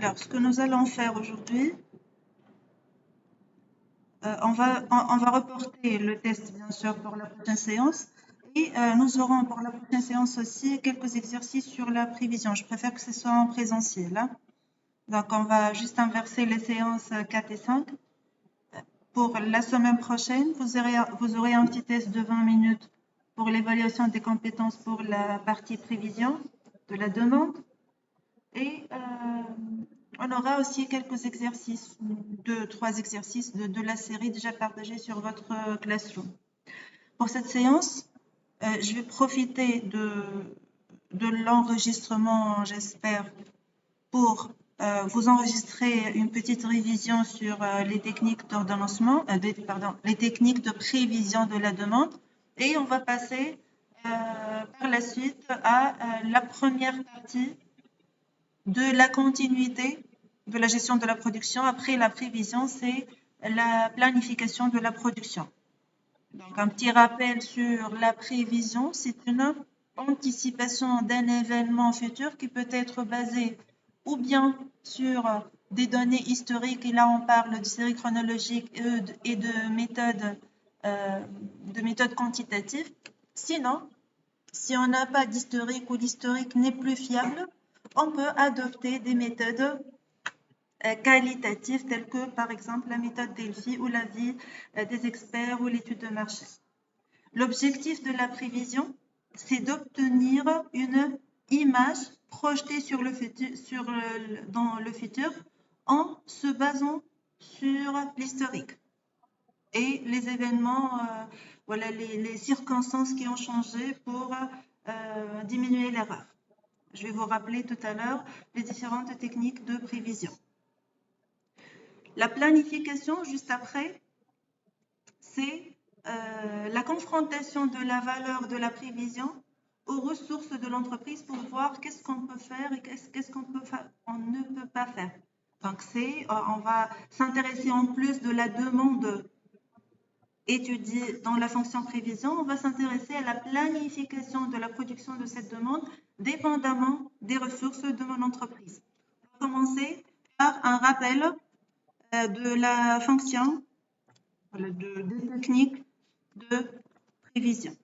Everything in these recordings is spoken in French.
Alors, ce que nous allons faire aujourd'hui, on va reporter le test, bien sûr, pour la prochaine séance. Et nous aurons pour la prochaine séance aussi quelques exercices sur la prévision. Je préfère que ce soit en présentiel, hein. Donc, on va juste inverser les séances 4 et 5. Pour la semaine prochaine, vous aurez un petit test de 20 minutes pour l'évaluation des compétences pour la partie prévision de la demande. Et on aura aussi quelques exercices, 2-3 exercices de la série déjà partagés sur votre Classroom. Pour cette séance, je vais profiter de l'enregistrement, j'espère, pour vous enregistrer une petite révision sur les techniques d'ordonnancement, les techniques de prévision de la demande. Et on va passer par la suite à la première partie de la continuité de la gestion de la production. Après la prévision, c'est la planification de la production. Donc, un petit rappel sur la prévision, c'est une anticipation d'un événement futur qui peut être basé ou bien sur des données historiques, et là on parle de séries chronologiques et de méthodes quantitatives. Sinon, si on n'a pas d'historique ou l'historique n'est plus fiable, on peut adopter des méthodes qualitatives telles que par exemple la méthode Delphi ou l'avis des experts ou l'étude de marché. L'objectif de la prévision, c'est d'obtenir une image projetée dans le futur en se basant sur l'historique et les événements, voilà, les circonstances qui ont changé pour diminuer l'erreur. Je vais vous rappeler tout à l'heure les différentes techniques de prévision. La planification, juste après, c'est la confrontation de la valeur de la prévision aux ressources de l'entreprise pour voir qu'est-ce qu'on peut faire et qu'est-ce qu'on ne peut pas faire. Donc, on va s'intéresser en plus de la demande étudiée dans la fonction prévision, on va s'intéresser à la planification de la production de cette demande dépendamment des ressources de mon entreprise. On va commencer par un rappel de la fonction, des techniques de prévision.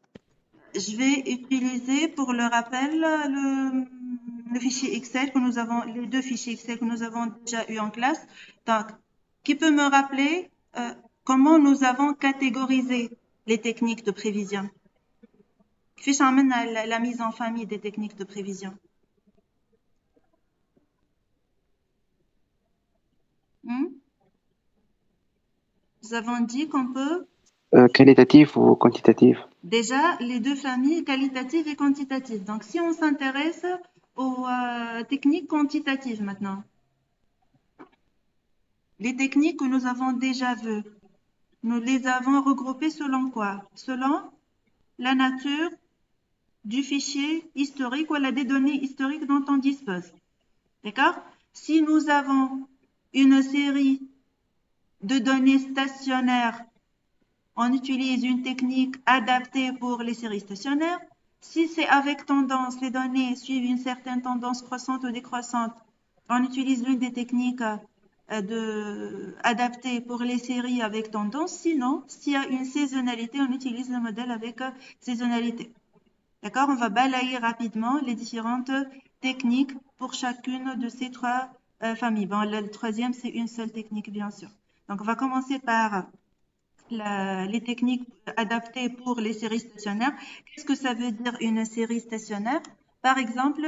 Je vais utiliser pour le rappel le fichier Excel que nous avons, les deux fichiers Excel que nous avons déjà eu en classe. Donc, qui peut me rappeler comment nous avons catégorisé les techniques de prévision? Qui fait la mise en famille des techniques de prévision? Nous avons dit qu'on peut qualitatif ou quantitatif? déjà les deux familles qualitatives et quantitatives. Donc, si on s'intéresse aux techniques quantitatives maintenant, les techniques que nous avons déjà vues, nous les avons regroupées selon quoi? Selon la nature du fichier historique ou des données historiques dont on dispose. D'accord? Si nous avons une série de données stationnaires, on utilise une technique adaptée pour les séries stationnaires. Si c'est avec tendance, les données suivent une certaine tendance croissante ou décroissante, on utilise l'une des techniques adaptées pour les séries avec tendance. Sinon, s'il y a une saisonnalité, on utilise le modèle avec saisonnalité. D'accord? On va balayer rapidement les différentes techniques pour chacune de ces trois familles. Bon, le troisième, c'est une seule technique, bien sûr. Donc, on va commencer par les techniques adaptées pour les séries stationnaires. Qu'est-ce que ça veut dire une série stationnaire? Par exemple,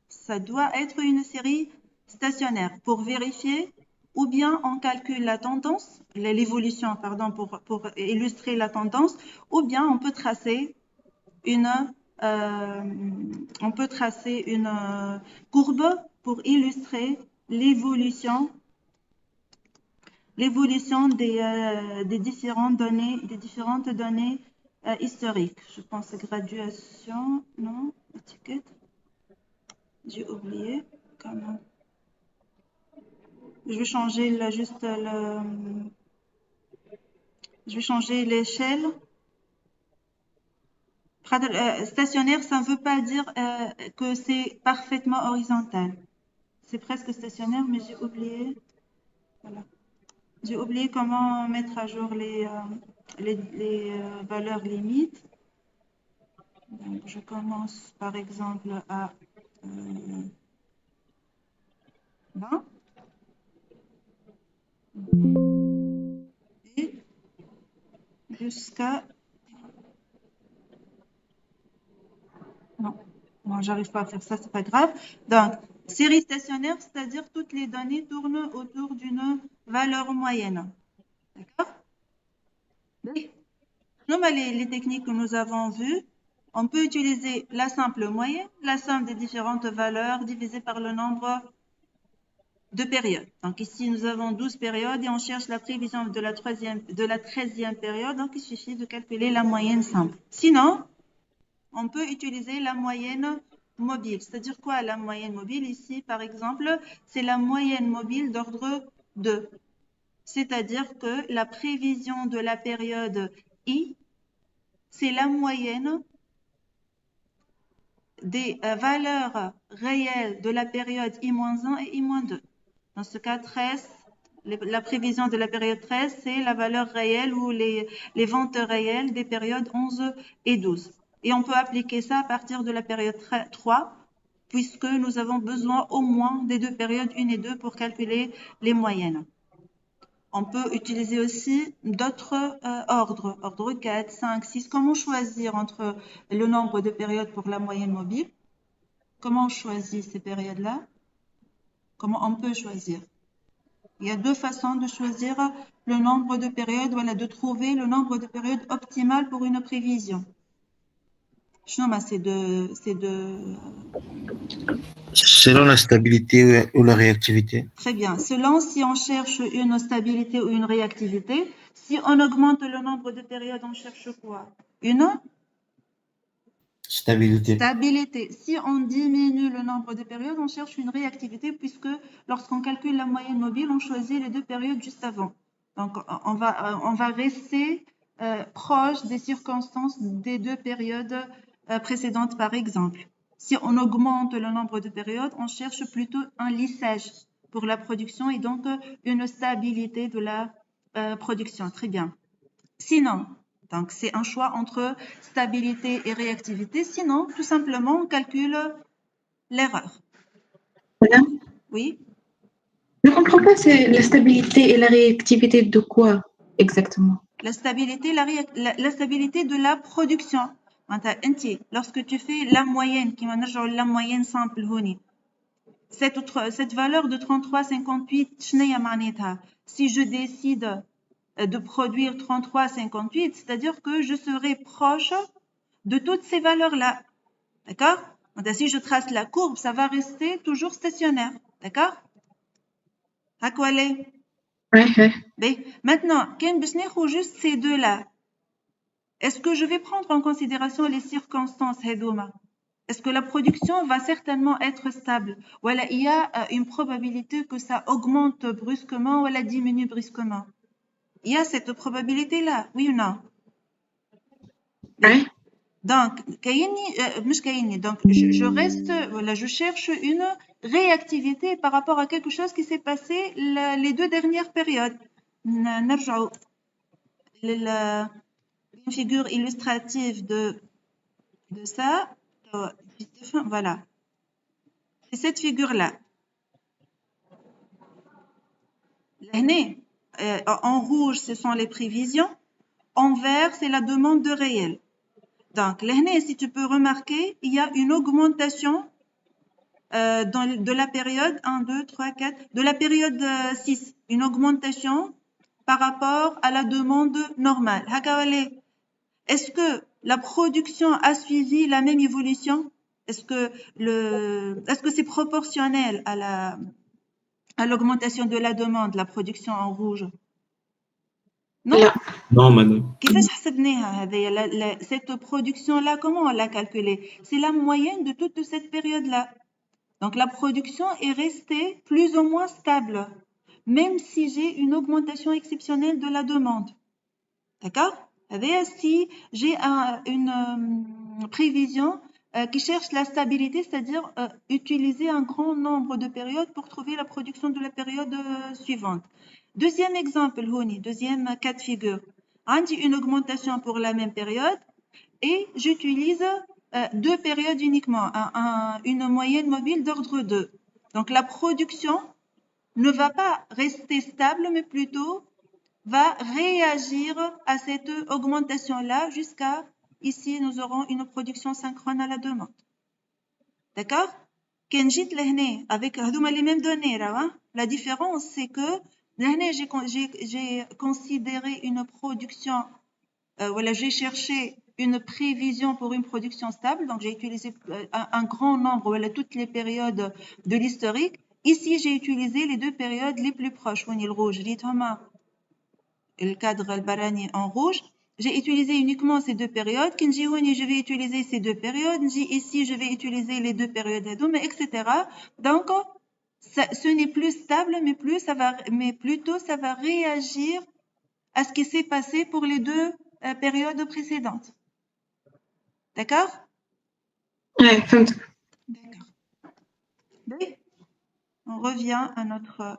ça doit être une série stationnaire pour vérifier, ou bien on calcule la tendance, l'évolution, pardon, pour illustrer la tendance, ou bien on peut tracer une courbe pour illustrer l'évolution des différentes données historiques. Je pense graduation, non, étiquette. J'ai oublié. Comment? Je vais changer je vais changer l'échelle. Stationnaire, ça ne veut pas dire que c'est parfaitement horizontal. c'est presque stationnaire, mais j'ai oublié. Voilà. J'ai oublié comment mettre à jour les valeurs limites. Donc, je commence par exemple à 20 et jusqu'à... Non, bon, j'arrive pas à faire ça, c'est pas grave. Donc, série stationnaire, c'est-à-dire toutes les données tournent autour d'une valeur moyenne. D'accord? Oui. Nous, les techniques que nous avons vues, on peut utiliser la simple moyenne, la somme des différentes valeurs divisée par le nombre de périodes. Donc ici, nous avons 12 périodes et on cherche la prévision de la 13e période. Donc il suffit de calculer la moyenne simple. Sinon, on peut utiliser la moyenne mobile. C'est-à-dire quoi la moyenne mobile? Ici, par exemple, c'est la moyenne mobile d'ordre 2. C'est-à-dire que la prévision de la période I, c'est la moyenne des valeurs réelles de la période I-1 et I-2. Dans ce cas, 13, la prévision de la période 13, c'est la valeur réelle ou les ventes réelles des périodes 11 et 12. Et on peut appliquer ça à partir de la période 3, puisque nous avons besoin au moins des deux périodes 1 et 2 pour calculer les moyennes. On peut utiliser aussi d'autres ordres, ordre 4, 5, 6. Comment choisir entre le nombre de périodes pour la moyenne mobile? Comment on choisit ces périodes-là? Comment on peut choisir? Il y a deux façons de choisir le nombre de périodes, voilà, de trouver le nombre de périodes optimales pour une prévision. Selon la stabilité ou la réactivité. Très bien. Selon si on cherche une stabilité ou une réactivité, si on augmente le nombre de périodes, on cherche quoi? Une stabilité. Si on diminue le nombre de périodes, on cherche une réactivité puisque lorsqu'on calcule la moyenne mobile, on choisit les deux périodes juste avant. Donc, on va rester proche des circonstances des deux périodes précédentes, par exemple. Si on augmente le nombre de périodes, on cherche plutôt un lissage pour la production et donc une stabilité de la production. Très bien. Sinon, donc c'est un choix entre stabilité et réactivité. Sinon, tout simplement, on calcule l'erreur. Madame, Oui. je ne comprends pas, c'est la stabilité et la réactivité de quoi exactement? La stabilité de la production. Lorsque tu fais la moyenne, qui la moyenne simple, cette valeur de 33,58, si je décide de produire 33,58, c'est-à-dire que je serai proche de toutes ces valeurs-là. D'accord? Si je trace la courbe, ça va rester toujours stationnaire. D'accord? À quoi aller? Maintenant, juste ces deux-là. Est-ce que je vais prendre en considération les circonstances, Hedouma? Est-ce que la production va certainement être stable? Ou alors il y a une probabilité que ça augmente brusquement ou elle diminue brusquement? Il y a cette probabilité-là, oui ou non? Oui. Donc, donc je cherche une réactivité par rapport à quelque chose qui s'est passé les deux dernières périodes. Une figure illustrative de ça. Voilà. C'est cette figure-là. En rouge, ce sont les prévisions. En vert, c'est la demande de réel. Donc, si tu peux remarquer, il y a une augmentation de la période 1, 2, 3, 4, de la période 6, une augmentation par rapport à la demande normale. Est-ce que la production a suivi la même évolution? Est-ce que c'est proportionnel à l'augmentation de la demande, la production en rouge? Non. Non, madame. Cette production-là, comment on l'a calculée? C'est la moyenne de toute cette période-là. Donc, la production est restée plus ou moins stable, même si j'ai une augmentation exceptionnelle de la demande. D'accord? Si j'ai une prévision qui cherche la stabilité, c'est-à-dire utiliser un grand nombre de périodes pour trouver la production de la période suivante. Deuxième exemple, deuxième cas de figure. On dit une augmentation pour la même période et j'utilise deux périodes uniquement, une moyenne mobile d'ordre 2. Donc la production ne va pas rester stable, mais plutôt va réagir à cette augmentation-là jusqu'à, ici, nous aurons une production synchrone à la demande. D'accord? Avec les mêmes données, la différence, c'est que j'ai considéré une production, voilà, j'ai cherché une prévision pour une production stable, donc j'ai utilisé un grand nombre, voilà, toutes les périodes de l'historique. Ici, j'ai utilisé les deux périodes les plus proches, le rouge, le cadre al-Barani en rouge. J'ai utilisé uniquement ces deux périodes. Je vais utiliser ces deux périodes. Ici, je vais utiliser les deux périodes, etc. Donc, ce n'est plus stable, mais plutôt ça va réagir à ce qui s'est passé pour les deux périodes précédentes. D'accord? Ouais, فهمت. D'accord. On revient à notre...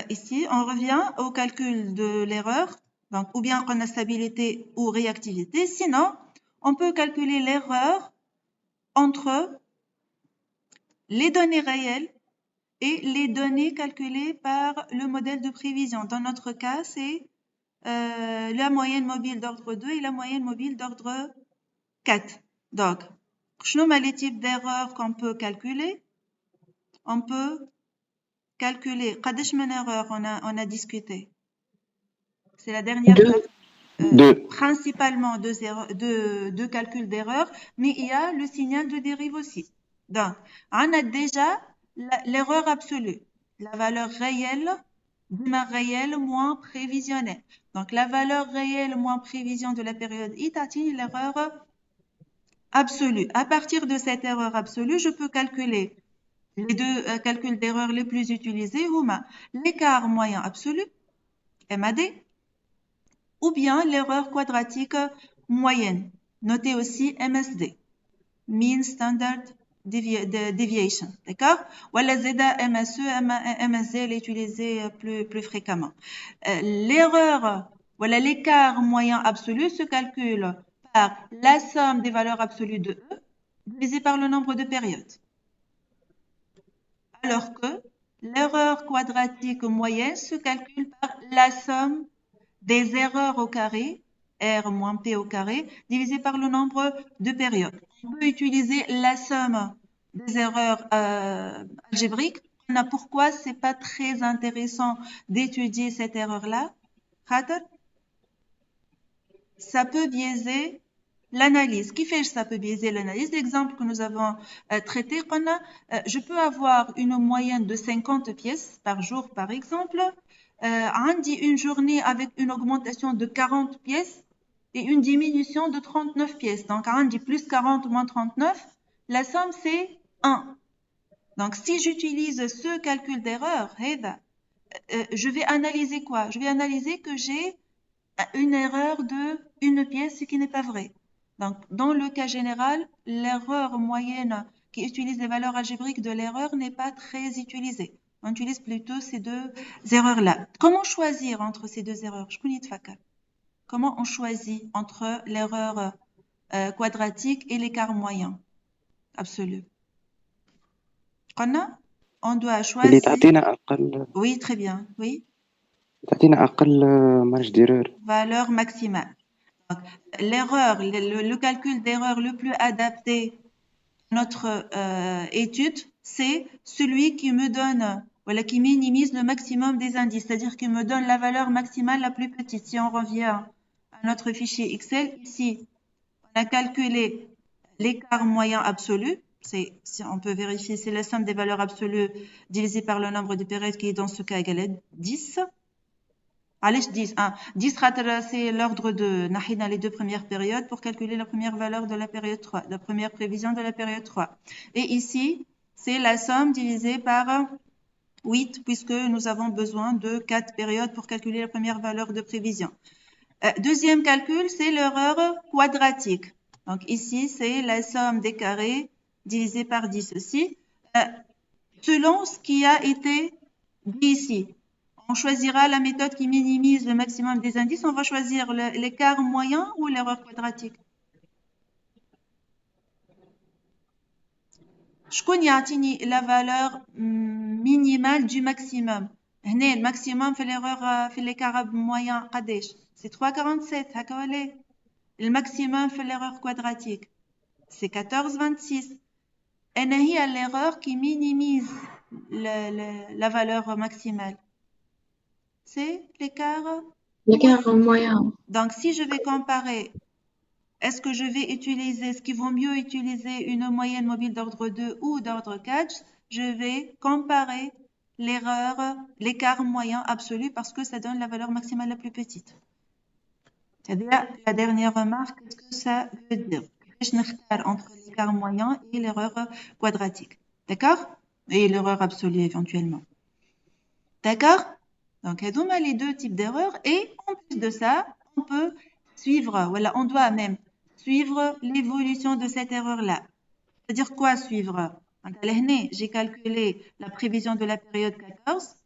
ici, on revient au calcul de l'erreur. Donc, ou bien on a stabilité ou réactivité. Sinon, on peut calculer l'erreur entre les données réelles et les données calculées par le modèle de prévision. Dans notre cas, c'est la moyenne mobile d'ordre 2 et la moyenne mobile d'ordre 4. Donc, quels sont les types d'erreurs qu'on peut calculer? On peut calculer. Combien d'erreurs on a discuté? C'est la dernière fois. Principalement deux calculs d'erreur, mais il y a le signal de dérive aussi. Donc, on a déjà l'erreur absolue, la valeur réelle moins prévisionnelle. Donc, la valeur réelle moins prévision de la période I t'atteint l'erreur absolue. À partir de cette erreur absolue, je peux calculer les deux calculs d'erreur les plus utilisés, l'écart moyen absolu, MAD, ou bien l'erreur quadratique moyenne, notée aussi MSD, Mean Standard Deviation, d'accord? Ou la ZA MSE, MSD, elle est utilisée plus fréquemment. L'erreur, voilà l'écart moyen absolu se calcule par la somme des valeurs absolues de E divisée par le nombre de périodes. Alors que l'erreur quadratique moyenne se calcule par la somme des erreurs au carré, R moins P au carré, divisé par le nombre de périodes. On peut utiliser la somme des erreurs algébriques. Pourquoi c'est pas très intéressant d'étudier cette erreur-là? Ça peut biaiser l'analyse. Qui fait ça peut biaiser l'analyse? L'exemple que nous avons traité, je peux avoir une moyenne de 50 pièces par jour, par exemple. On dit une journée avec une augmentation de 40 pièces et une diminution de 39 pièces. Donc, on dit plus 40 moins 39, la somme c'est 1. Donc, si j'utilise ce calcul d'erreur, je vais analyser quoi? Je vais analyser que j'ai une erreur de une pièce, ce qui n'est pas vrai. Donc, dans le cas général, l'erreur moyenne qui utilise les valeurs algébriques de l'erreur n'est pas très utilisée. On utilise plutôt ces deux erreurs-là. Comment choisir entre ces deux erreurs? Je connais Comment on choisit entre l'erreur quadratique et l'écart moyen absolu? On doit choisir. Oui, très bien. Oui. Valeur maximale. L'erreur, le calcul d'erreur le plus adapté à notre étude, c'est celui qui me donne, voilà, qui minimise le maximum des indices, c'est-à-dire qui me donne la valeur maximale la plus petite. Si on revient à notre fichier Excel, ici, on a calculé l'écart moyen absolu. Si on peut vérifier, c'est la somme des valeurs absolues divisée par le nombre de périodes qui est dans ce cas égal à 10. Allez, 10. 10 c'est l'ordre de Nahina, les deux premières périodes pour calculer la première valeur de la période 3, la première prévision de la période 3. Et ici, c'est la somme divisée par 8 puisque nous avons besoin de 4 périodes pour calculer la première valeur de prévision. Deuxième calcul, c'est l'erreur quadratique. Donc ici, c'est la somme des carrés divisé par 10 aussi. Selon ce qui a été dit ici, on choisira la méthode qui minimise le maximum des indices. On va choisir l'écart moyen ou l'erreur quadratique. شكون يعطيني la valeur minimale du maximum. هنا le maximum في l'erreur في l'écart moyen قداش؟ C'est 3,47 هكا ولا؟ Le maximum في l'erreur quadratique, c'est 14,26. أنا هي l'erreur qui minimise la valeur maximale. C'est l'écart L'écart moyen. Donc, si je vais comparer, est-ce que je vais utiliser, est-ce qu'il vaut mieux utiliser une moyenne mobile d'ordre 2 ou d'ordre 4? Je vais comparer l'écart moyen absolu parce que ça donne la valeur maximale la plus petite. C'est-à-dire, la dernière remarque, qu'est-ce que ça veut dire? Je n'exclus entre l'écart moyen et l'erreur quadratique. D'accord? Et l'erreur absolue éventuellement. D'accord? Donc, il y a les deux types d'erreurs et en plus de ça, on peut suivre, voilà, on doit même suivre l'évolution de cette erreur-là. C'est-à-dire quoi suivre? J'ai calculé la prévision de la période 14.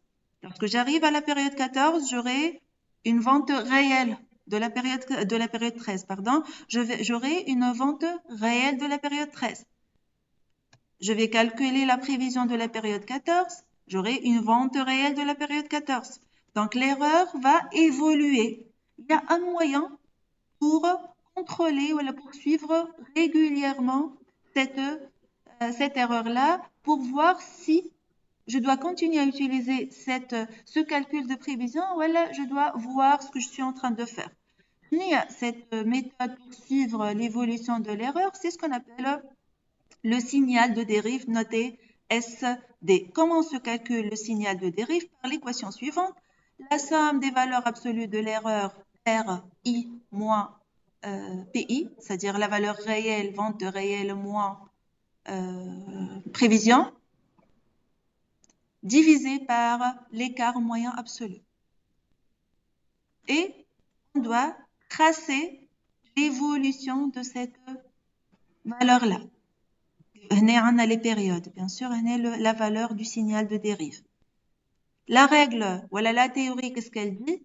Lorsque j'arrive à la période 14, j'aurai une vente réelle de la période 13, pardon. J'aurai une vente réelle de la période 13. Je vais calculer la prévision de la période 14. J'aurai une vente réelle de la période 14. Donc, l'erreur va évoluer. Il y a un moyen pour contrôler ou poursuivre régulièrement cette erreur-là pour voir si je dois continuer à utiliser ce calcul de prévision ou alors je dois voir ce que je suis en train de faire. Cette méthode pour suivre l'évolution de l'erreur, c'est ce qu'on appelle le signal de dérive noté SD. Comment se calcule le signal de dérive? Par l'équation suivante. La somme des valeurs absolues de l'erreur RI moins PI, c'est-à-dire la valeur réelle, vente réelle moins prévision, divisé par l'écart moyen absolu. Et on doit tracer l'évolution de cette valeur-là. On a les périodes, bien sûr, on a la valeur du signal de dérive. La règle, voilà la théorie, qu'est-ce qu'elle dit?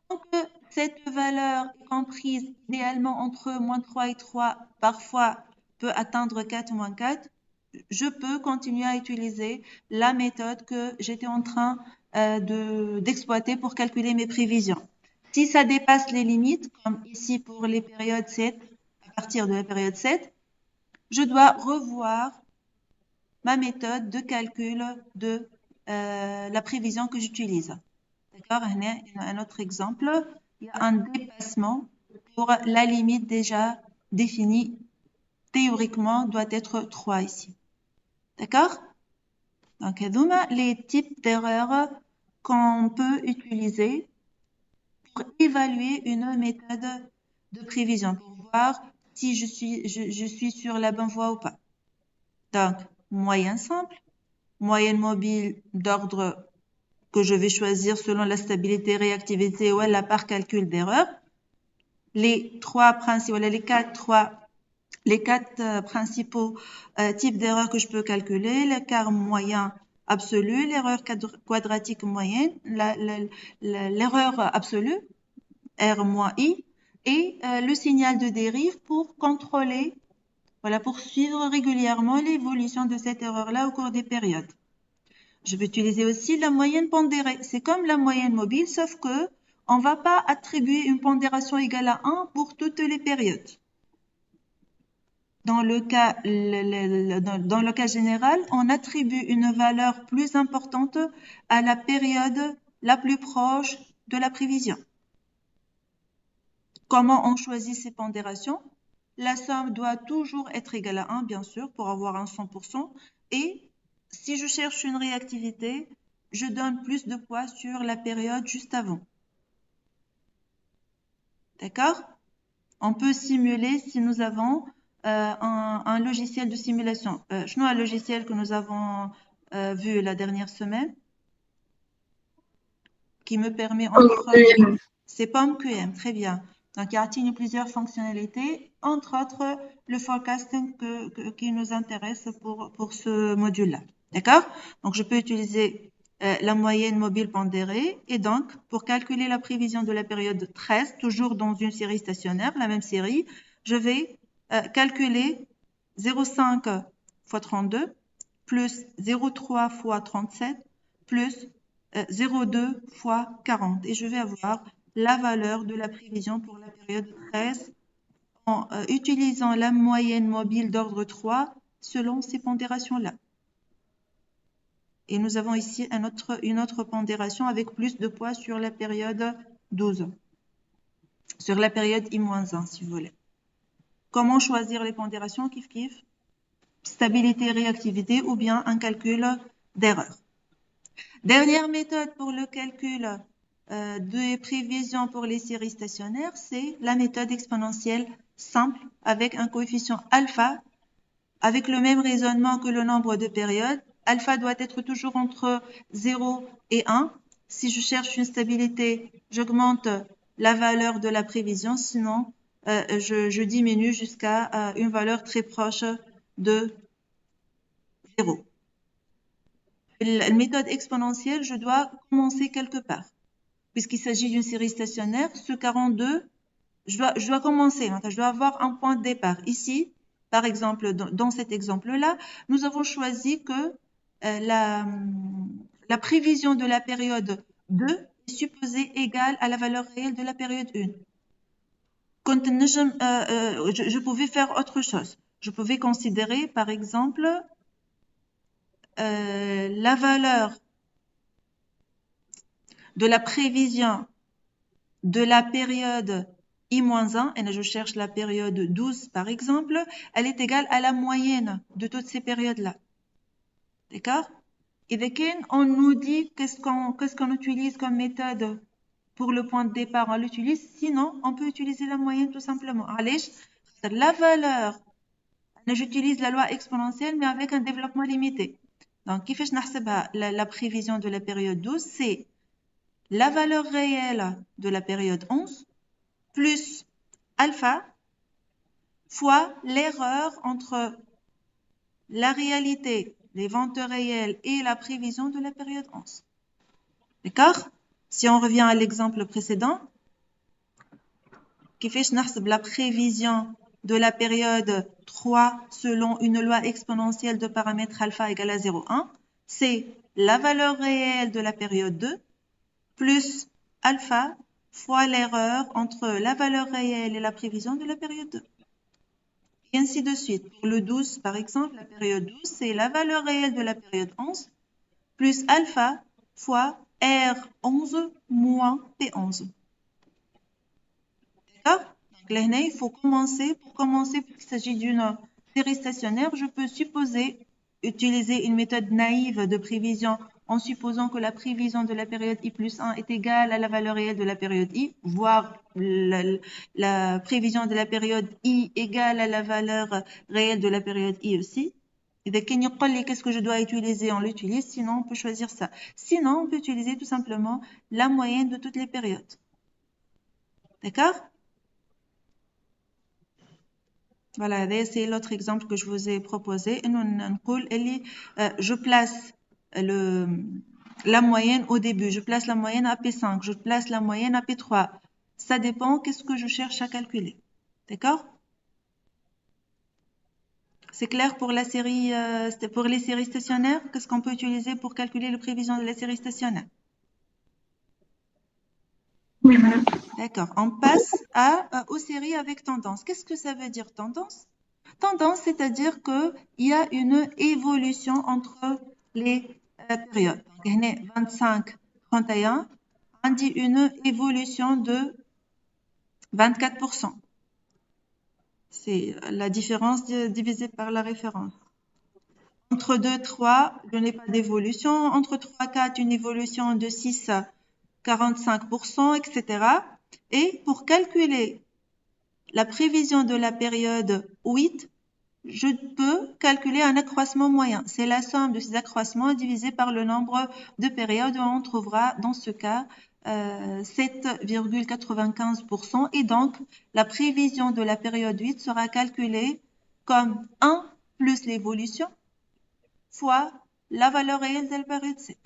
Donc, cette valeur est comprise idéalement entre moins 3 et 3, parfois peut atteindre 4 moins 4. Je peux continuer à utiliser la méthode que j'étais en train d'exploiter pour calculer mes prévisions. Si ça dépasse les limites, comme ici pour les périodes 7, à partir de la période 7, je dois revoir ma méthode de calcul de la prévision que j'utilise. D'accord? Un autre exemple, il y a un dépassement pour la limite déjà définie. Théoriquement, doit être 3 ici. D'accord? Donc, les types d'erreurs qu'on peut utiliser pour évaluer une méthode de prévision, pour voir si je suis sur la bonne voie ou pas. Donc, moyen simple, moyenne mobile d'ordre que je vais choisir selon la stabilité, réactivité ou la part calcul d'erreur. Les quatre principaux types d'erreurs que je peux calculer, l'écart moyen absolu, l'erreur quadratique moyenne, l'erreur absolue, R moins I, et le signal de dérive pour contrôler, voilà, pour suivre régulièrement l'évolution de cette erreur-là au cours des périodes. Je vais utiliser aussi la moyenne pondérée. C'est comme la moyenne mobile, sauf que on ne va pas attribuer une pondération égale à 1 pour toutes les périodes. Dans le cas général, on attribue une valeur plus importante à la période la plus proche de la prévision. Comment on choisit ces pondérations? La somme doit toujours être égale à 1, bien sûr, pour avoir un 100%. Et si je cherche une réactivité, je donne plus de poids sur la période juste avant. D'accord? On peut simuler si nous avons un logiciel de simulation. Je un logiciel que nous avons vu la dernière semaine qui me permet entre... C'est POMQM, très bien. Donc, il y a plusieurs fonctionnalités entre autres le forecasting qui nous intéresse pour ce module-là. D'accord? Donc, je peux utiliser la moyenne mobile pondérée et donc, pour calculer la prévision de la période 13, toujours dans une série stationnaire, la même série, je vais calculer 0,5 fois 32 plus 0,3 fois 37 plus 0,2 fois 40 et je vais avoir la valeur de la prévision pour la période 13 en utilisant la moyenne mobile d'ordre 3 selon ces pondérations-là. Et nous avons ici une autre pondération avec plus de poids sur la période 12, sur la période I-1 si vous voulez. Comment choisir les pondérations? Kif kif. Stabilité, réactivité ou bien un calcul d'erreur. Dernière méthode pour le calcul des prévisions pour les séries stationnaires, c'est la méthode exponentielle simple avec un coefficient alpha avec le même raisonnement que le nombre de périodes. Alpha doit être toujours entre 0 et 1. Si je cherche une stabilité, j'augmente la valeur de la prévision, sinon je diminue jusqu'à une valeur très proche de 0. La méthode exponentielle, je dois commencer quelque part. Puisqu'il s'agit d'une série stationnaire, ce 42, je dois commencer, je dois avoir un point de départ. Ici, par exemple, dans cet exemple-là, nous avons choisi que la prévision de la période 2 est supposée égale à la valeur réelle de la période 1. Je pouvais faire autre chose. Je pouvais considérer, par exemple, la valeur de la prévision de la période I-1, et je cherche la période 12 par exemple, elle est égale à la moyenne de toutes ces périodes-là. D'accord? Et dès qu'on nous dit qu'est-ce qu'on utilise comme méthode pour le point de départ, on l'utilise, sinon on peut utiliser la moyenne tout simplement. Allez, la valeur, j'utilise la loi exponentielle mais avec un développement limité. Donc, la prévision de la période 12, c'est la valeur réelle de la période 11 plus alpha fois l'erreur entre la réalité, les ventes réelles et la prévision de la période 11. D'accord? Si on revient à l'exemple précédent, qui fait la prévision de la période 3 selon une loi exponentielle de paramètres alpha égale à 0,1, c'est la valeur réelle de la période 2 plus alpha fois l'erreur entre la valeur réelle et la prévision de la période 2. Et ainsi de suite. Pour le 12, par exemple, la période 12, c'est la valeur réelle de la période 11 plus alpha fois R11 moins P11. D'accord? Donc là, il faut commencer. Pour commencer, puisqu'il s'agit d'une série stationnaire, je peux supposer utiliser une méthode naïve de prévision en supposant que la prévision de la période I plus 1 est égale à la valeur réelle de la période I, voire la prévision de la période I égale à la valeur réelle de la période I aussi. Et dès qu'il y a qu'est-ce que je dois utiliser, on l'utilise, sinon on peut choisir ça. Sinon, on peut utiliser tout simplement la moyenne de toutes les périodes. D'accord? Voilà, c'est l'autre exemple que je vous ai proposé. Je place la moyenne au début. Je place la moyenne à P5. Je place la moyenne à P3. Ça dépend qu'est-ce que je cherche à calculer. D'accord? C'est clair pour la série, pour les séries stationnaires? Qu'est-ce qu'on peut utiliser pour calculer les prévisions de la série stationnaire? Oui, madame. D'accord. On passe aux séries avec tendance. Qu'est-ce que ça veut dire tendance? Tendance, c'est-à-dire qu'il y a une évolution entre les périodes. Donc, 25, 31, on dit une évolution de 24%. C'est la différence divisée par la référence. Entre 2, 3, je n'ai pas d'évolution. Entre 3, 4, une évolution de 6 à 45%, etc. Et pour calculer la prévision de la période 8, je peux calculer un accroissement moyen. C'est la somme de ces accroissements divisé par le nombre de périodes où on trouvera, dans ce cas, 7,95% et donc la prévision de la période 8 sera calculée comme 1 plus l'évolution fois la valeur réelle de la période 7.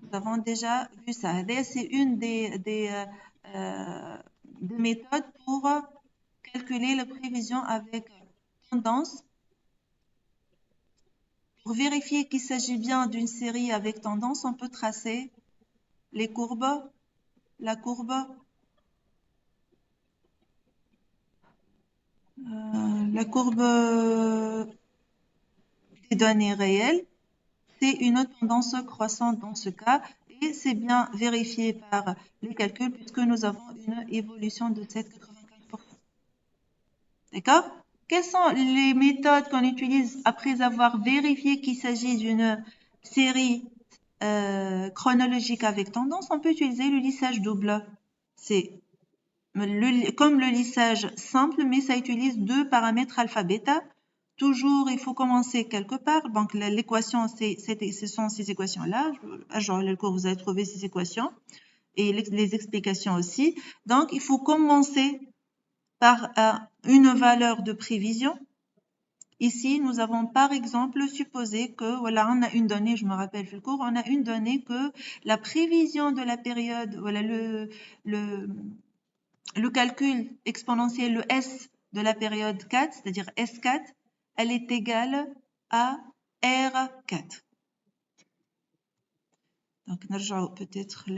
Nous avons déjà vu ça. C'est une des méthodes pour calculer la prévision avec tendance. Pour vérifier qu'il s'agit bien d'une série avec tendance, on peut tracer les courbes, la courbe, des données réelles. C'est une tendance croissante dans ce cas et c'est bien vérifié par les calculs puisque nous avons une évolution de 7,95%. D'accord? Quelles sont les méthodes qu'on utilise après avoir vérifié qu'il s'agit d'une série chronologique avec tendance? On peut utiliser le lissage double. C'est comme le lissage simple, mais ça utilise deux paramètres alpha-bêta. Toujours, il faut commencer quelque part. Donc, l'équation, ce sont ces équations-là. À jour le cours, vous allez trouver ces équations et les explications aussi. Donc, il faut commencer par une valeur de prévision. Ici, nous avons par exemple supposé que, voilà, on a une donnée, je me rappelle le cours, on a une donnée que la prévision de la période, voilà, le calcul exponentiel, le S de la période 4, c'est-à-dire S4, elle est égale à R4. Donc, peut-être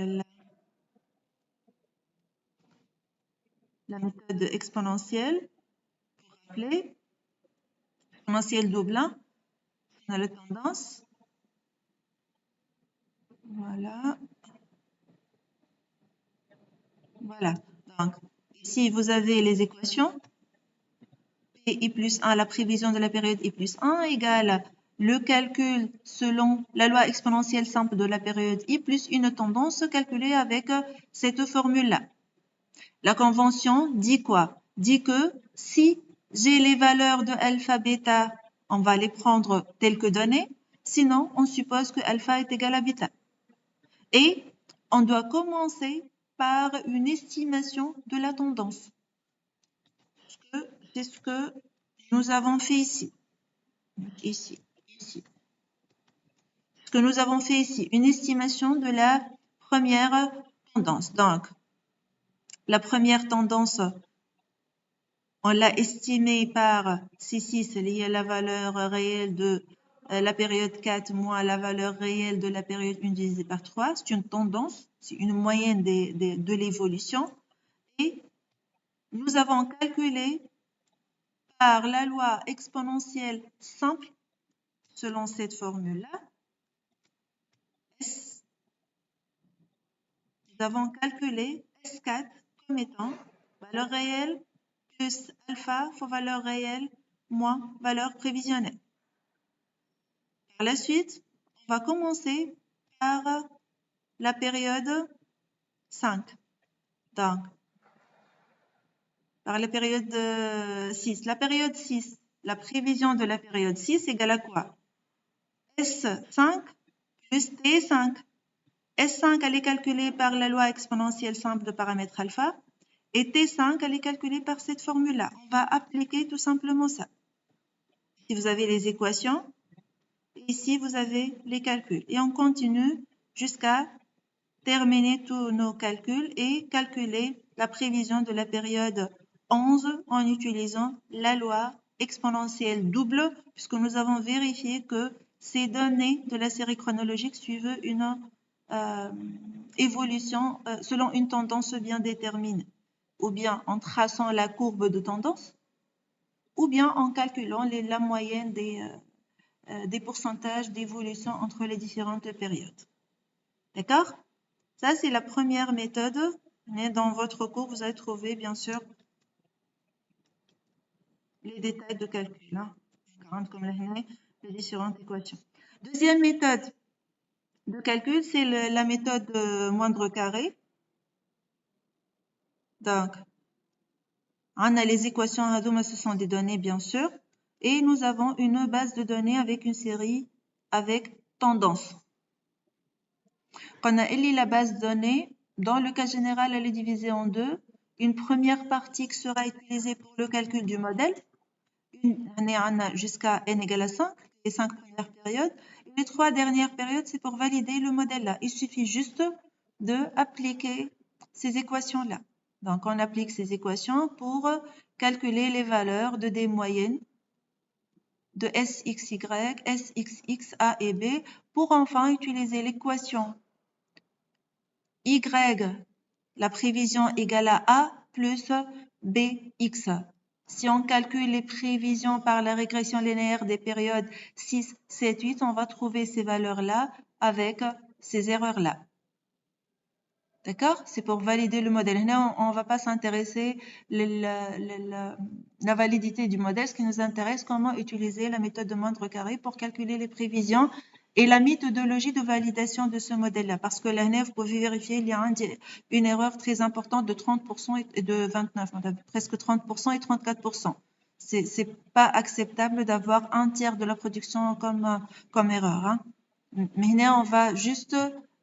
la méthode exponentielle, pour rappeler, exponentielle double, on a la tendance. Voilà. Voilà. Donc, ici, vous avez les équations. I plus 1, la prévision de la période I plus 1 égale le calcul selon la loi exponentielle simple de la période I plus une tendance calculée avec cette formule-là. La convention dit quoi? Dit que si j'ai les valeurs de alpha, bêta, on va les prendre telles que données. Sinon, on suppose que alpha est égal à bêta. Et on doit commencer par une estimation de la tendance. C'est ce que nous avons fait ici. Ici. Ce que nous avons fait ici, une estimation de la première tendance. Donc, la première tendance, on l'a estimée par C6, c'est lié à la valeur réelle de la période 4 moins la valeur réelle de la période 1 divisée par 3. C'est une tendance, c'est une moyenne de l'évolution. Et nous avons calculé par la loi exponentielle simple, selon cette formule-là, nous avons calculé S4 comme étant valeur réelle plus alpha fois valeur réelle moins valeur prévisionnelle. Par la suite, on va commencer par la période 5. Donc, par la période 6. La période 6, la prévision de la période 6 égale à quoi? S5 plus T5. S5, elle est calculée par la loi exponentielle simple de paramètre alpha. Et T5, elle est calculée par cette formule-là. On va appliquer tout simplement ça. Ici, vous avez les équations. Ici, vous avez les calculs. Et on continue jusqu'à terminer tous nos calculs et calculer la prévision de la période 11 en utilisant la loi exponentielle double, puisque nous avons vérifié que ces données de la série chronologique suivent une évolution selon une tendance bien déterminée, ou bien en traçant la courbe de tendance, ou bien en calculant la moyenne des pourcentages d'évolution entre les différentes périodes. D'accord? Ça, c'est la première méthode. Mais dans votre cours, vous allez trouver, bien sûr, les détails de calcul, comme les différentes équations. Deuxième méthode de calcul, c'est la méthode moindre carré. Donc, on a les équations Hadoma, ce sont des données, bien sûr. Et nous avons une base de données avec une série avec tendance. On a élu la base de données. Dans le cas général, elle est divisée en deux. Une première partie qui sera utilisée pour le calcul du modèle. On a jusqu'à n égale à 5, les 5 premières périodes. Et les 3 dernières périodes, c'est pour valider le modèle-là. Il suffit juste d'appliquer ces équations-là. Donc, on applique ces équations pour calculer les valeurs de D moyenne de SXY, SXX, A et B, pour enfin utiliser l'équation Y, la prévision égale à A plus BX. Si on calcule les prévisions par la régression linéaire des périodes 6, 7, 8, on va trouver ces valeurs-là avec ces erreurs-là. D'accord? C'est pour valider le modèle. Là, on ne va pas s'intéresser la validité du modèle. Ce qui nous intéresse, comment utiliser la méthode de moindre carré pour calculer les prévisions et la méthodologie de validation de ce modèle-là. Parce que là, vous pouvez vérifier, il y a une erreur très importante de 30% et de 29%, presque 30% et 34%. C'est pas acceptable d'avoir un tiers de la production comme erreur. Hein. Mais là, on va juste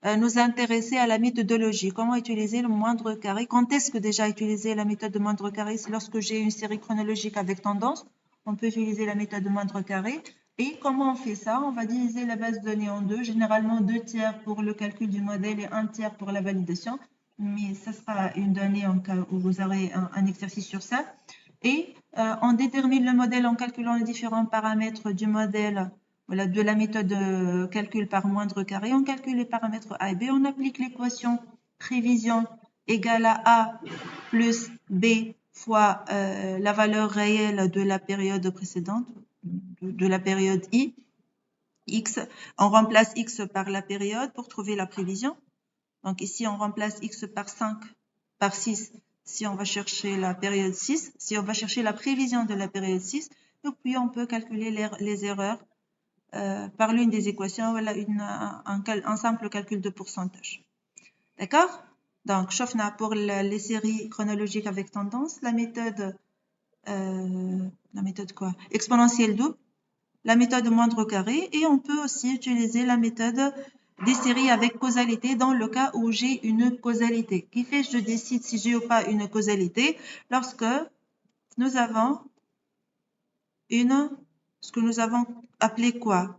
nous intéresser à la méthodologie. Comment utiliser le moindre carré? Quand est-ce que déjà utiliser la méthode de moindre carré? C'est lorsque j'ai une série chronologique avec tendance. On peut utiliser la méthode de moindre carré. Et comment on fait ça? On va diviser la base de données en deux, généralement 2 tiers pour le calcul du modèle et 1 tiers pour la validation. Mais ça sera une donnée en cas où vous aurez un exercice sur ça. Et on détermine le modèle en calculant les différents paramètres du modèle. Voilà, de la méthode de calcul par moindre carré, on calcule les paramètres A et B, on applique l'équation prévision égale à A plus B fois la valeur réelle de la période précédente, de la période I, X. On remplace X par la période pour trouver la prévision. Donc ici, on remplace X par 5, par 6, si on va chercher la période 6, si on va chercher la prévision de la période 6, et puis on peut calculer les erreurs par l'une des équations, voilà un simple calcul de pourcentage. D'accord? Donc, شفنا pour les séries chronologiques avec tendance, la méthode quoi? Exponentielle double, la méthode moindre carré, et on peut aussi utiliser la méthode des séries avec causalité dans le cas où j'ai une causalité. Qui fait je décide si j'ai ou pas une causalité lorsque nous avons ce que nous avons appelé quoi?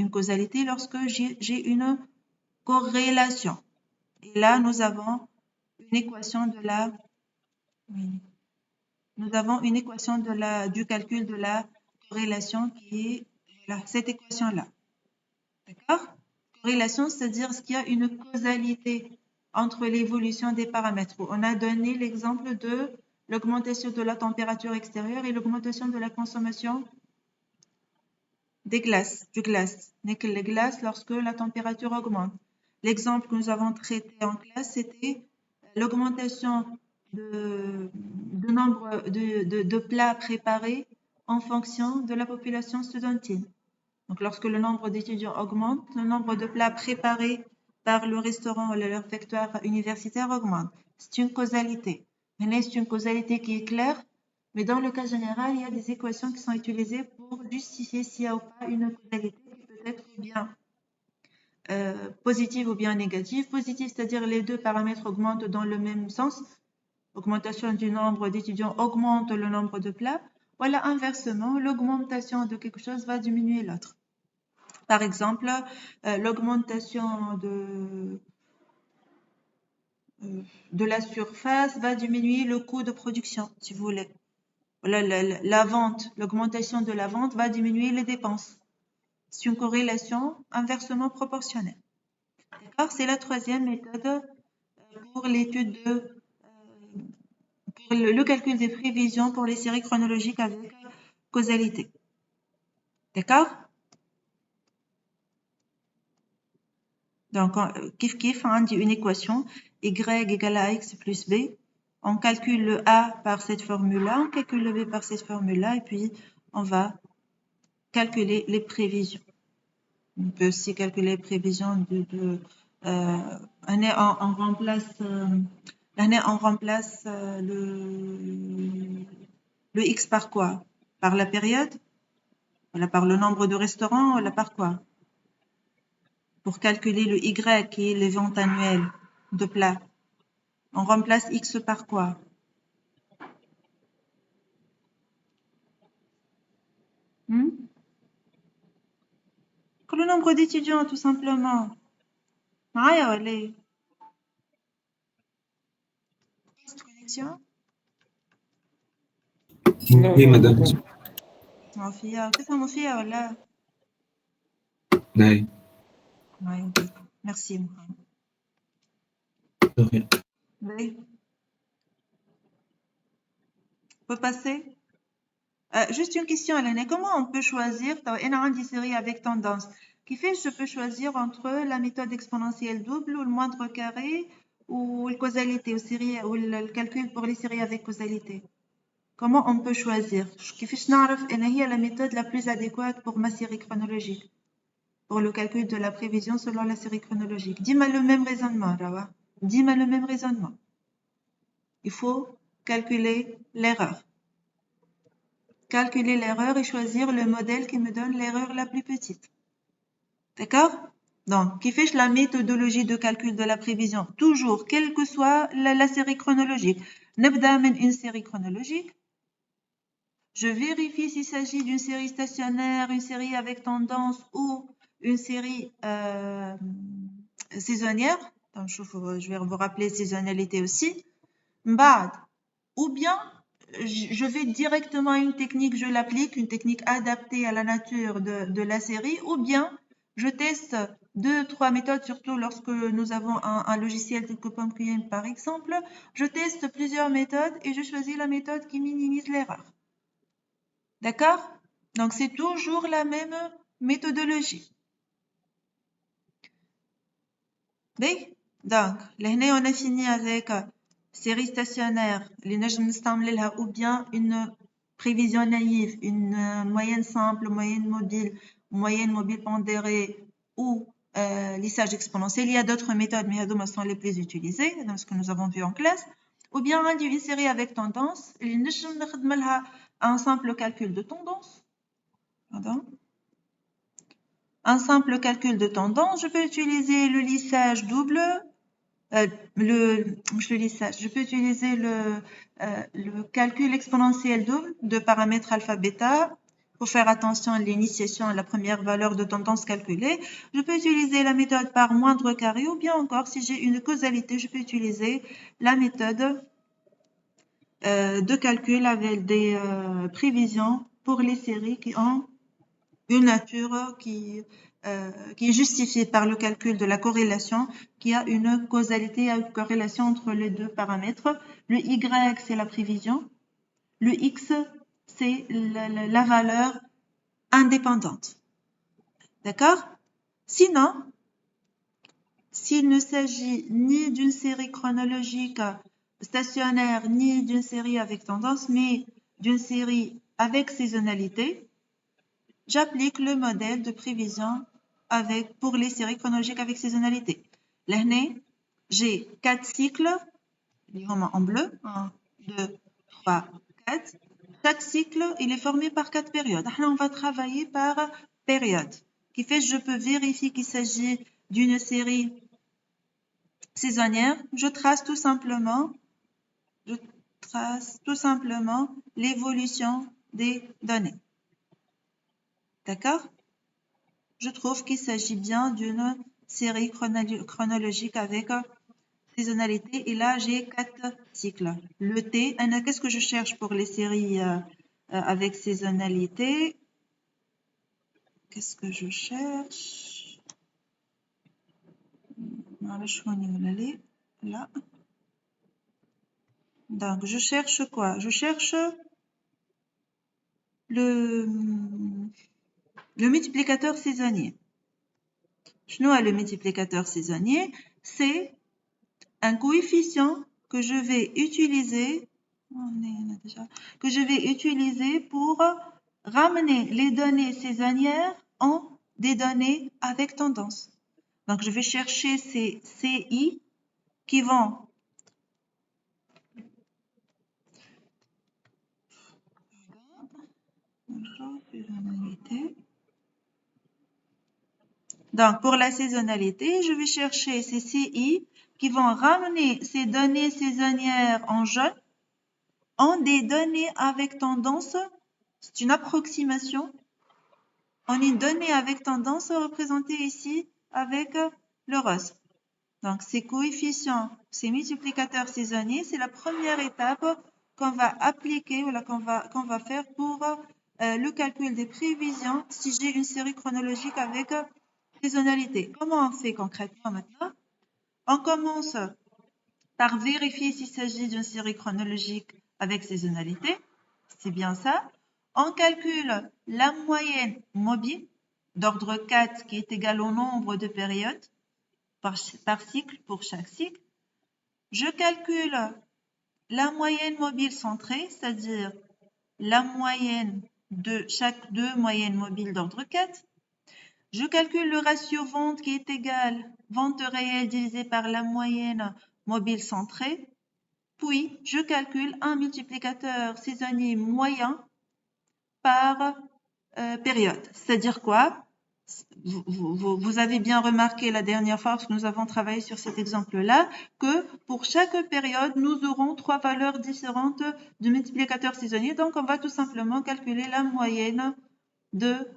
Une causalité lorsque j'ai une corrélation. Et là, nous avons une équation du calcul de la corrélation qui est là, cette équation-là. D'accord? Corrélation, c'est-à-dire qu'il y a une causalité entre l'évolution des paramètres. On a donné l'exemple de l'augmentation de la température extérieure et l'augmentation de la consommation du glace. Les glaces lorsque la température augmente. L'exemple que nous avons traité en classe, c'était l'augmentation de nombre de plats préparés en fonction de la population studentine. Donc, lorsque le nombre d'étudiants augmente, le nombre de plats préparés par le restaurant ou le réfectoire universitaire augmente. C'est une causalité. Mais c'est une causalité qui est claire. Mais dans le cas général, il y a des équations qui sont utilisées pour justifier s'il y a ou pas une causalité qui peut être bien positive ou bien négative. Positive, c'est-à-dire les deux paramètres augmentent dans le même sens. Augmentation du nombre d'étudiants augmente le nombre de plats. Voilà, inversement, l'augmentation de quelque chose va diminuer l'autre. Par exemple, l'augmentation de la surface va diminuer le coût de production, si vous voulez. La vente, l'augmentation de la vente va diminuer les dépenses. C'est une corrélation inversement proportionnelle. D'accord? C'est la troisième méthode pour l'étude pour le calcul des prévisions pour les séries chronologiques avec causalité. D'accord? Donc, kiff, on dit une équation, y égale à x plus b. On calcule le a par cette formule-là, on calcule le b par cette formule-là, et puis on va calculer les prévisions. On peut aussi calculer les prévisions on remplace le x par quoi? Par la période? Voilà, par le nombre de restaurants, voilà, par quoi? pour calculer le Y qui est les ventes annuelles de plat. On remplace X par quoi? Le nombre d'étudiants, tout simplement. معايا ولا ايه؟ connexion? Oui, madame. فيها تفهموا فيها ولا؟ Oui. Oui, merci Mohamed. De rien. Oui. On peut passer? Juste une question, Hélène. Comment on peut choisir une série avec tendance? Qui fait je peux choisir entre la méthode exponentielle double ou le moindre carré ou la causalité ou le calcul pour les séries avec causalité? Comment on peut choisir? Qui fait je نعرف إن هي la méthode la plus adéquate pour ma série chronologique, pour le calcul de la prévision selon la série chronologique. Dis-moi le même raisonnement, Rawa. Dis-moi le même raisonnement. Il faut calculer l'erreur. Calculer l'erreur et choisir le modèle qui me donne l'erreur la plus petite. D'accord? Donc, qui fait la méthodologie de calcul de la prévision? Toujours, quelle que soit la série chronologique. Nabda min une série chronologique. Je vérifie s'il s'agit d'une série stationnaire, une série avec tendance ou une série saisonnière. Donc, je vais vous rappeler saisonnalité aussi. Mbad. Ou bien, je vais directement à une technique, je l'applique, une technique adaptée à la nature de la série, ou bien je teste 2-3 méthodes, surtout lorsque nous avons un logiciel tel que Pumpkin par exemple. Je teste plusieurs méthodes et je choisis la méthode qui minimise l'erreur. D'accord? Donc, c'est toujours la même méthodologie. Oui? Donc, là, on a fini avec série stationnaire, ou bien une prévision naïve, une moyenne simple, moyenne mobile pondérée ou lissage exponentiel. Il y a d'autres méthodes, mais elles sont les plus utilisées dans ce que nous avons vu en classe. Ou bien une série avec tendance, un simple calcul de tendance. Pardon. Un simple calcul de tendance, je peux utiliser le lissage double, je peux utiliser le calcul exponentiel double de paramètres alpha bêta pour faire attention à l'initiation à la première valeur de tendance calculée. Je peux utiliser la méthode par moindre carré ou bien encore si j'ai une causalité, je peux utiliser la méthode de calcul avec des prévisions pour les séries qui ont une nature qui est justifiée par le calcul de la corrélation, qui a une causalité, une corrélation entre les deux paramètres. Le Y, c'est la prévision. Le X, c'est la valeur indépendante. D'accord? Sinon, s'il ne s'agit ni d'une série chronologique stationnaire, ni d'une série avec tendance, mais d'une série avec saisonnalité, j'applique le modèle de prévision pour les séries chronologiques avec saisonnalité. Là, j'ai 4 cycles, en bleu, 1, 2, 3, 4. Chaque cycle, il est formé par 4 périodes. Là, on va travailler par période, qui fait que je peux vérifier qu'il s'agit d'une série saisonnière. Je trace tout simplement l'évolution des données. D'accord? Je trouve qu'il s'agit bien d'une série chronologique avec saisonnalité. Et là, j'ai 4 cycles. Le T, qu'est-ce que je cherche pour les séries avec saisonnalité? Qu'est-ce que je cherche? Là. Donc, je cherche quoi? Je cherche le multiplicateur saisonnier. Le multiplicateur saisonnier, c'est un coefficient que je vais utiliser pour ramener les données saisonnières en des données avec tendance. Donc, je vais chercher ces CI qui vont Donc, pour la saisonnalité, je vais chercher ces CI qui vont ramener ces données saisonnières en jaune en des données avec tendance. C'est une approximation. On une donnée avec tendance représentée ici avec le rose. Donc, ces coefficients, ces multiplicateurs saisonniers, c'est la première étape qu'on va appliquer ou qu'on va faire pour le calcul des prévisions si j'ai une série chronologique avec saisonnalité. Comment on fait concrètement maintenant? On commence par vérifier s'il s'agit d'une série chronologique avec saisonnalité. C'est bien ça. On calcule la moyenne mobile d'ordre 4 qui est égale au nombre de périodes par cycle pour chaque cycle. Je calcule la moyenne mobile centrée, c'est-à-dire la moyenne de chaque deux moyennes mobiles d'ordre 4. Je calcule le ratio vente qui est égal vente réelle divisé par la moyenne mobile centrée. Puis, je calcule un multiplicateur saisonnier moyen par période. C'est-à-dire quoi? Vous avez bien remarqué la dernière fois, parce que nous avons travaillé sur cet exemple-là, que pour chaque période, nous aurons trois valeurs différentes du multiplicateur saisonnier. Donc, on va tout simplement calculer la moyenne de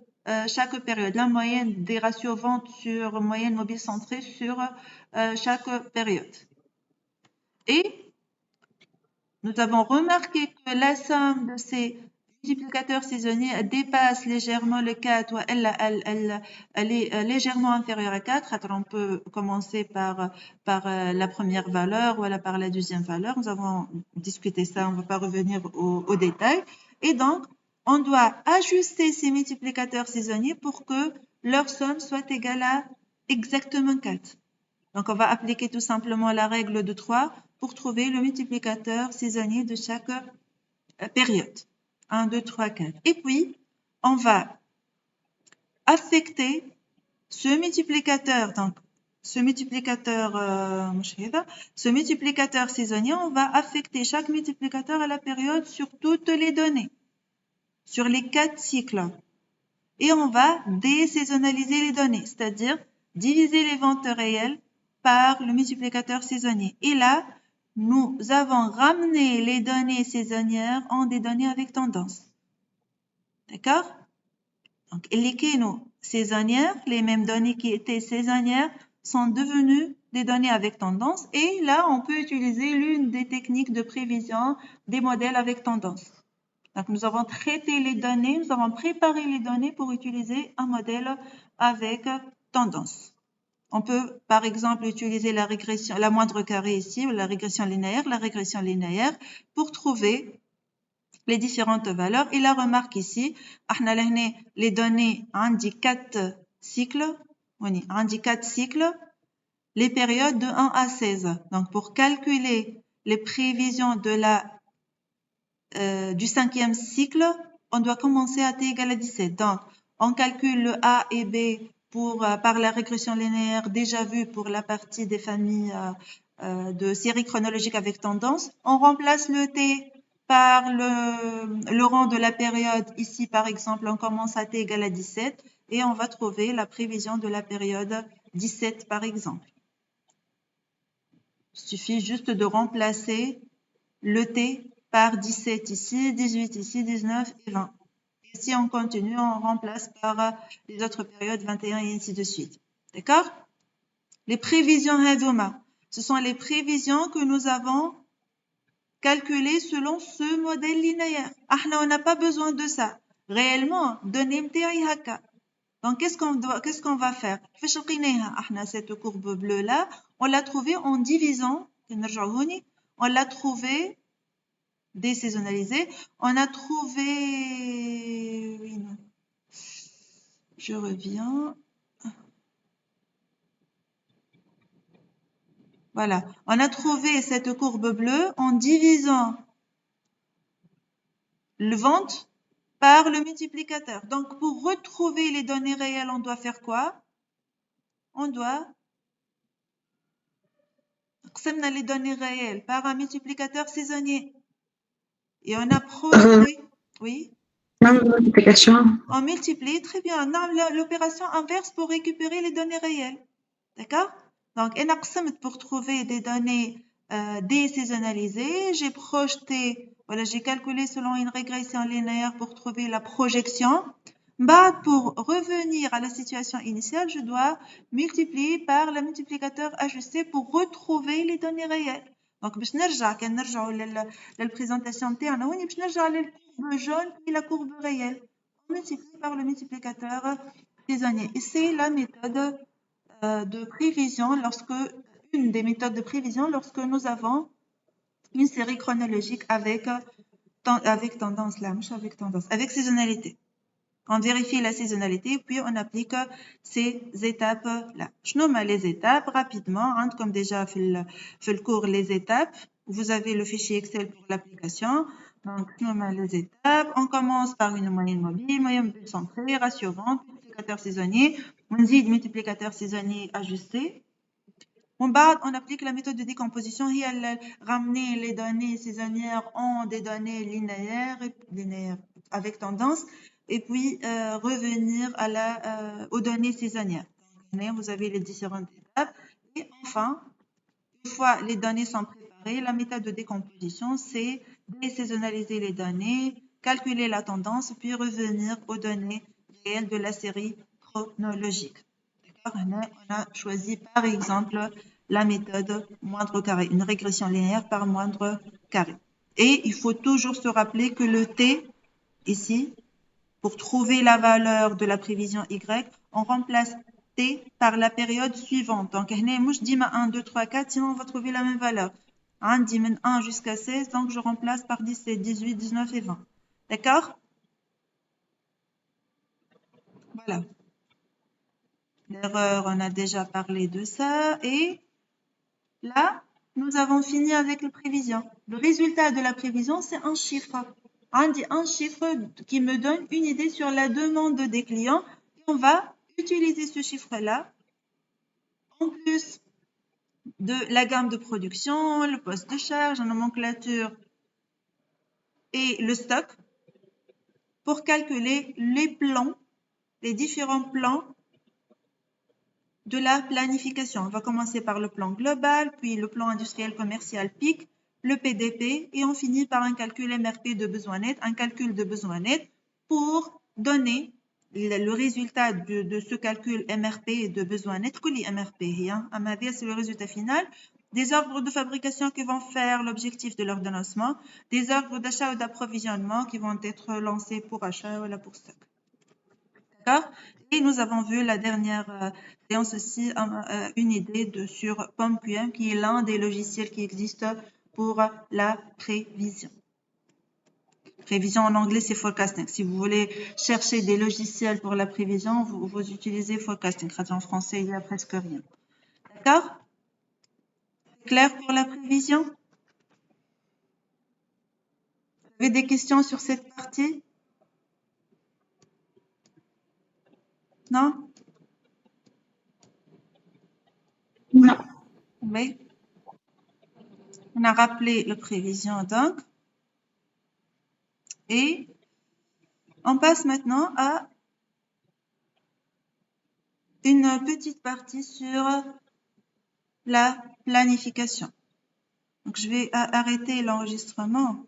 chaque période, la moyenne des ratios vente sur moyenne mobile centrée sur chaque période. Et nous avons remarqué que la somme de ces multiplicateurs saisonniers dépasse légèrement le 4, ou elle est légèrement inférieure à 4. Alors on peut commencer par la première valeur ou par la deuxième valeur. Nous avons discuté ça, on ne va pas revenir au détail. Et donc, on doit ajuster ces multiplicateurs saisonniers pour que leur somme soit égale à exactement 4. Donc, on va appliquer tout simplement la règle de 3 pour trouver le multiplicateur saisonnier de chaque période. 1, 2, 3, 4. Et puis, on va affecter ce multiplicateur, donc ce multiplicateur saisonnier, on va affecter chaque multiplicateur à la période sur toutes les données, sur les 4 cycles. Et on va désaisonnaliser les données, c'est-à-dire diviser les ventes réelles par le multiplicateur saisonnier. Et là, nous avons ramené les données saisonnières en des données avec tendance. D'accord? Donc, les canaux saisonnières, les mêmes données qui étaient saisonnières, sont devenues des données avec tendance. Et là, on peut utiliser l'une des techniques de prévision des modèles avec tendance. Donc, nous avons traité les données, nous avons préparé les données pour utiliser un modèle avec tendance. On peut, par exemple, utiliser la régression, la moindre carré ici, ou la régression linéaire, pour trouver les différentes valeurs. Et la remarque ici, les données indiquent 4 cycles, les périodes de 1 à 16. Donc, pour calculer les prévisions de du 5e cycle, on doit commencer à t égale à 17. Donc, on calcule le A et B par la régression linéaire déjà vue pour la partie des familles de séries chronologiques avec tendance. On remplace le T par le rang de la période. Ici, par exemple, on commence à T égale à 17 et on va trouver la prévision de la période 17, par exemple. Il suffit juste de remplacer le T par 17 ici, 18 ici, 19 et 20. Et si on continue, on remplace par les autres périodes 21 et ainsi de suite. D'accord? Les prévisions Hadouma, ce sont les prévisions que nous avons calculées selon ce modèle linéaire. On n'a pas besoin de ça. Réellement, donnez haka. Donc, qu'est-ce qu'on va faire? Cette courbe bleue-là, on l'a trouvée en divisant, on l'a trouvée désaisonnalisée, on a trouvé, oui, non. Je reviens. Voilà, on a trouvé cette courbe bleue en divisant le vente par le multiplicateur. Donc, pour retrouver les données réelles, on doit faire quoi? On doit qsemna les données réelles par un multiplicateur saisonnier. Et on a projeté... Oui? multiplication. On multiplie, très bien. On a l'opération inverse pour récupérer les données réelles. D'accord? Donc, pour trouver des données désaisonnalisées, j'ai projeté, voilà, j'ai calculé selon une régression linéaire pour trouver la projection. Pour revenir à la situation initiale, je dois multiplier par le multiplicateur ajusté pour retrouver les données réelles. Donc, باش نرجع كان نرجعوا للبريزونطاسيون نتاعنا وين باش نرجع للcourbe jaune et la courbe réelle. On multiplie par le multiplicateur saisonnier. Et c'est la méthode de prévision une des méthodes de prévision lorsque nous avons une série chronologique avec saisonnalité. On vérifie la saisonnalité puis on applique ces étapes-là. Je nomme les étapes rapidement, comme déjà fait le cours les étapes. Vous avez le fichier Excel pour l'application. Donc, je nomme les étapes. On commence par une moyenne mobile, moyenne mobile centrée, ratio vente, multiplicateur saisonnier, multiplicateur saisonnier ajusté. On applique la méthode de décomposition et ramener les données saisonnières en des données linéaires avec tendance et puis revenir aux données saisonnières. Vous avez les différentes étapes. Et enfin, une fois les données sont préparées, la méthode de décomposition, c'est désaisonnaliser les données, calculer la tendance, puis revenir aux données réelles de la série chronologique. On a choisi par exemple la méthode moindre carré, une régression linéaire par moindre carré. Et il faut toujours se rappeler que le T, ici, pour trouver la valeur de la prévision Y, on remplace T par la période suivante. Donc, je dis 1, 2, 3, 4, sinon on va trouver la même valeur. 1 jusqu'à 16, donc je remplace par 17, 18, 19 et 20. D'accord? Voilà. L'erreur, on a déjà parlé de ça. Et là, nous avons fini avec la prévision. Le résultat de la prévision, c'est un chiffre. Un chiffre qui me donne une idée sur la demande des clients. Et on va utiliser ce chiffre-là en plus de la gamme de production, le poste de charge, la nomenclature et le stock pour calculer les plans, les différents plans de la planification. On va commencer par le plan global, puis le plan industriel commercial PIC, le PDP, et on finit par un calcul MRP de besoin net, un calcul de besoin net pour donner le résultat de ce calcul MRP de besoin net. MRP, c'est le résultat final. Des ordres de fabrication qui vont faire l'objectif de l'ordonnancement, des ordres d'achat ou d'approvisionnement qui vont être lancés pour achat ou pour stock. D'accord? Et nous avons vu la dernière séance aussi une idée sur POM-QM qui est l'un des logiciels qui existent pour la prévision. Prévision en anglais, c'est forecasting. Si vous voulez chercher des logiciels pour la prévision, vous utilisez forecasting. En français, il n'y a presque rien. D'accord? Clair pour la prévision? Vous avez des questions sur cette partie? Non? Non. Oui. On a rappelé la prévision donc. Et on passe maintenant à une petite partie sur la planification. Donc, je vais arrêter l'enregistrement.